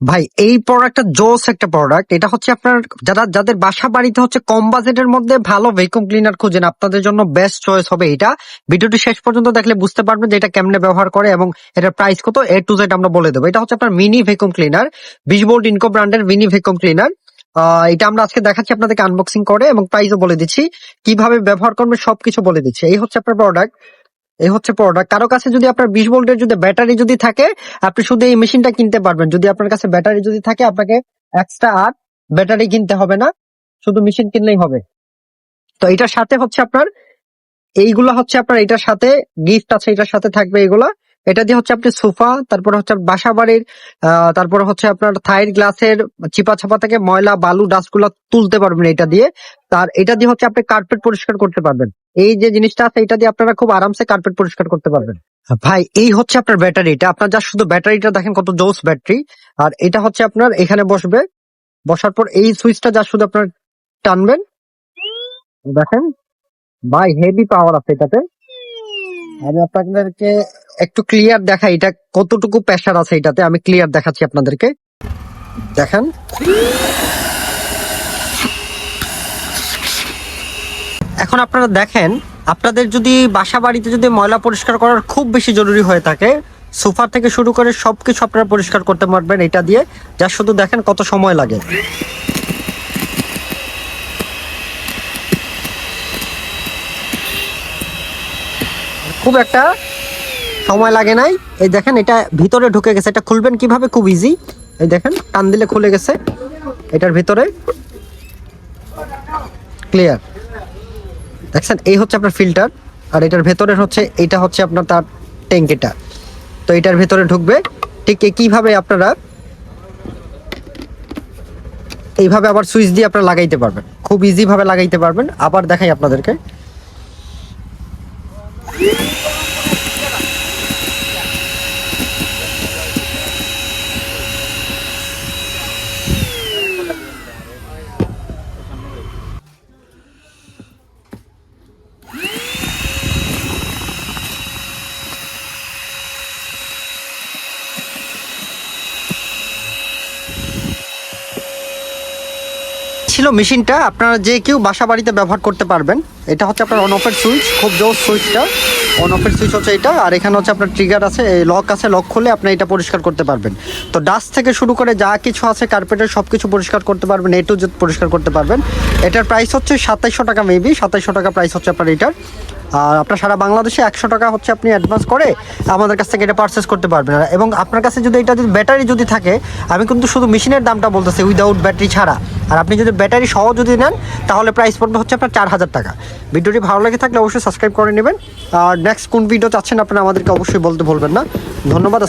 ভাই এই প্রোডাক্টটা জোস একটা প্রোডাক্ট। এটা হচ্ছে আপনার যাদের বাসা বাড়িতে হচ্ছে কম বাজেটের মধ্যে ভালো ভ্যাকুয়াম ক্লিনার খুঁজেন, আপনাদের জন্য বেস্ট চয়েস হবে এটা। ভিডিওটি শেষ পর্যন্ত দেখলে বুঝতে পারবেন যে এটা কেমনে ব্যবহার করে এবং এটার প্রাইস কত, A to Z আমরা বলে দেবো। এটা হচ্ছে আপনার মিনি ভ্যাকুয়াম ক্লিনার, 20 ভোল্ট ইনকো ব্র্যান্ডের মিনি ভ্যাকুয়াম ক্লিনার। এটা আমরা আজকে দেখাচ্ছি আপনাদেরকে আনবক্সিং করে, এবং প্রাইসও বলে দিচ্ছি, কিভাবে ব্যবহার করবেন সবকিছু বলে দিচ্ছি। এই হচ্ছে আপনার প্রোডাক্ট। এই হচ্ছে প্রোডাক্ট। কারো কাছে যদি আপনার 20 ভোল্টের যদি ব্যাটারি যদি থাকে, আপনি শুধু এই মেশিনটা কিনতে পারবেন। যদি আপনার কাছে ব্যাটারি যদি থাকে, আপনাকে এক্সট্রা আর ব্যাটারি কিনতে হবে না, শুধু মেশিন কিনলেই হবে। তো এটার সাথে হচ্ছে আপনার এইগুলা হচ্ছে আপনার এটার সাথে গিফট আছে, এটার সাথে থাকবে এগুলা। এটা দিয়ে হচ্ছে আপনি সোফা, তারপরে হচ্ছে বাসা বাড়ির, তারপরে হচ্ছে আপনার থাইর গ্লাসের চিপা ছাপা থেকে ময়লা বালু ডাস্ট গুলা তুলতে পারবেন এটা দিয়ে। তার এটা দিয়ে হচ্ছে আপনি কার্পেট পরিষ্কার করতে পারবেন। এই যে জিনিসটা আছে এটা দিয়ে আপনারা খুব আরামসে কার্পেট পরিষ্কার করতে পারবেন। ভাই এই হচ্ছে আপনার ব্যাটারিটা, আপনার যা শুধু ব্যাটারিটা দেখেন কত জোস ব্যাটারি। আর এটা হচ্ছে আপনার এখানে বসবে, বসার পর এই সুইচটা যা শুধু আপনার টানবেন, দেখেন ভাই হেভি পাওয়ার আছে এটাতে। আমি আপনাদেরকে একটু ক্লিয়ার দেখাই এটা কতটুকু প্রেসার আছে এটাতে, আমি ক্লিয়ার দেখাচ্ছি আপনাদেরকে। দেখেন এখন আপনারা দেখেন, আপনাদের যদি বাসা বাড়িতে যদি ময়লা পরিষ্কার করার খুব বেশি জরুরি হয়ে থাকে, সোফা থেকে শুরু করে সবকিছু আপনারা পরিষ্কার করতে পারবেন এটা দিয়ে। যা শুধু দেখেন কত সময় লাগে। খুব একটা সময় লাগে নাই। এই দেখেন এটা ভিতরে ঢুকে গেছে, এটা খুলবেন কিভাবে, খুব ইজি। এই দেখেন টান দিলে খুলে গেছে এটার ভিতরে, ক্লিয়ার। দেখছেন এই হচ্ছে আপনার ফিল্টার, আর এটার ভেতরে হচ্ছে এটা হচ্ছে আপনার তার ট্যাঙ্কিটা। তো এটার ভেতরে ঢুকবে ঠিক কিভাবে আপনারা এইভাবে আবার সুইচ দিয়ে আপনারা লাগাইতে পারবেন, খুব ইজি ভাবে লাগাইতে পারবেন। আবার দেখাই আপনাদেরকে, ছিল মেশিনটা আপনারা যে কেউ বাসা বাড়িতে ব্যবহার করতে পারবেন। এটা হচ্ছে আপনার অন অফের সুইচ, খুব জোর সুইচটা। অন অফের সুইচ হচ্ছে এটা, আর এখানে হচ্ছে আপনার ট্রিগার আছে, লক আছে, লক খুলে আপনি এটা পরিষ্কার করতে পারবেন। তো ডাস্ট থেকে শুরু করে যা কিছু আছে কার্পেটের সব কিছু পরিষ্কার করতে পারবেন, A to Z পরিষ্কার করতে পারবেন। এটার প্রাইস হচ্ছে 2700 টাকা, মেবি 2700 টাকা প্রাইস হচ্ছে আপনার এটার। আর আপনার সারা বাংলাদেশে 100 টাকা হচ্ছে আপনি অ্যাডভান্স করে আমাদের কাছ থেকে এটা পারচেস করতে পারবেন। এবং আপনার কাছে যদি এটা যদি ব্যাটারি যদি থাকে, আমি কিন্তু শুধু মেশিনের দামটা বলতেছি উইদাউট ব্যাটারি ছাড়া। আর আপনি যদি ব্যাটারি সহ যদি নেন তাহলে প্রাইস পড়বে হচ্ছে আপনার 4000 টাকা। ভিডিওটি ভালো লাগে থাকলে অবশ্যই সাবস্ক্রাইব করে নেবেন। আর নেক্সট কোন ভিডিও চাচ্ছেন আপনারা আমাদেরকে অবশ্যই বলতে ভুলবেন না। ধন্যবাদ।